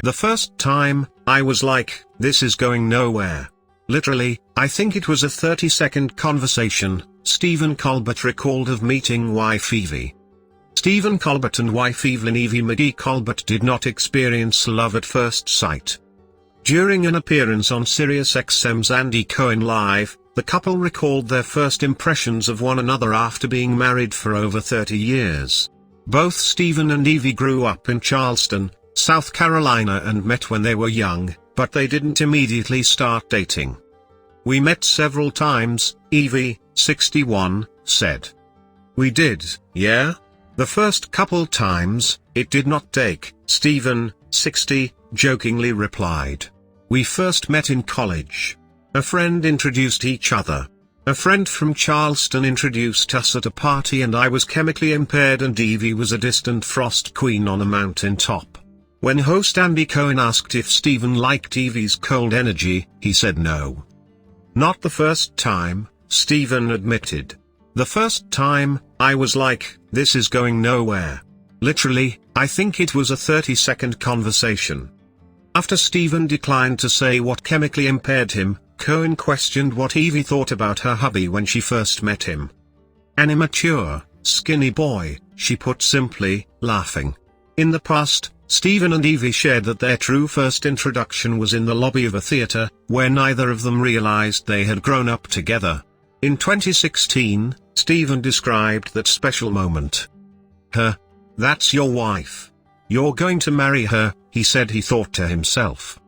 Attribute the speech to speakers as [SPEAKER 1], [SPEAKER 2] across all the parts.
[SPEAKER 1] The first time, I was like, this is going nowhere. Literally, I think it was a 30-second conversation, Stephen Colbert recalled of meeting wife Evie. Stephen Colbert and wife Evelyn Evie McGee Colbert did not experience love at first sight. During an appearance on SiriusXM's Andy Cohen Live, the couple recalled their first impressions of one another after being married for over 30 years. Both Stephen and Evie grew up in Charleston, South Carolina and met when they were young, but they didn't immediately start dating. We met several times, Evie, 61, said. We did, yeah? The first couple times, it did not take, Stephen, 60, jokingly replied. We first met in college. A friend introduced each other. A friend from Charleston introduced us at a party and I was chemically impaired and Evie was a distant frost queen on a mountain top. When host Andy Cohen asked if Stephen liked Evie's cold energy, he said no. Not the first time, Stephen admitted. The first time, I was like, this is going nowhere. Literally, I think it was a 30-second conversation. After Stephen declined to say what chemically impaired him, Cohen questioned what Evie thought about her hubby when she first met him. An immature, skinny boy, she put simply, laughing. In the past, Stephen and Evie shared that their true first introduction was in the lobby of a theater, where neither of them realized they had grown up together. In 2016, Stephen described that special moment. Her. That's your wife. You're going to marry her, he said he thought to himself.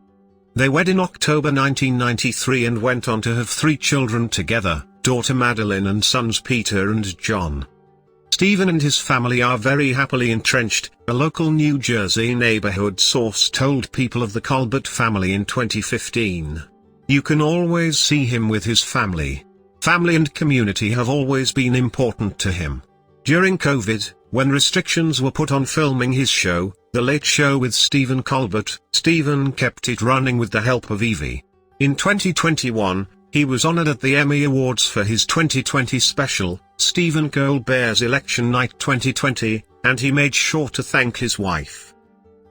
[SPEAKER 1] They wed in October 1993 and went on to have 3 children together, daughter Madeline and sons Peter and John. Stephen and his family are very happily entrenched, a local New Jersey neighborhood source told People of the Colbert family in 2015. You can always see him with his family. Family and community have always been important to him. During COVID, when restrictions were put on filming his show, The Late Show with Stephen Colbert, Stephen kept it running with the help of Evie. In 2021, he was honored at the Emmy Awards for his 2020 special, Stephen Colbert's Election Night 2020, and he made sure to thank his wife.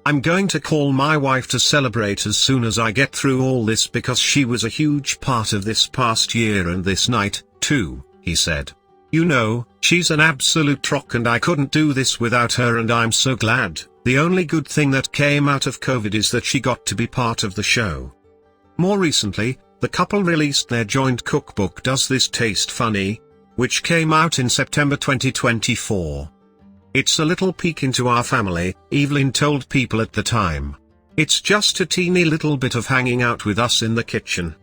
[SPEAKER 1] I'm going to call my wife to celebrate as soon as I get through all this because she was a huge part of this past year and this night, too, he said. You know, she's an absolute rock and I couldn't do this without her and I'm so glad. The only good thing that came out of COVID is that she got to be part of the show. More recently, the couple released their joint cookbook Does This Taste Funny?, which came out in September 2024. It's a little peek into our family, Evelyn told People at the time. It's just a teeny little bit of hanging out with us in the kitchen.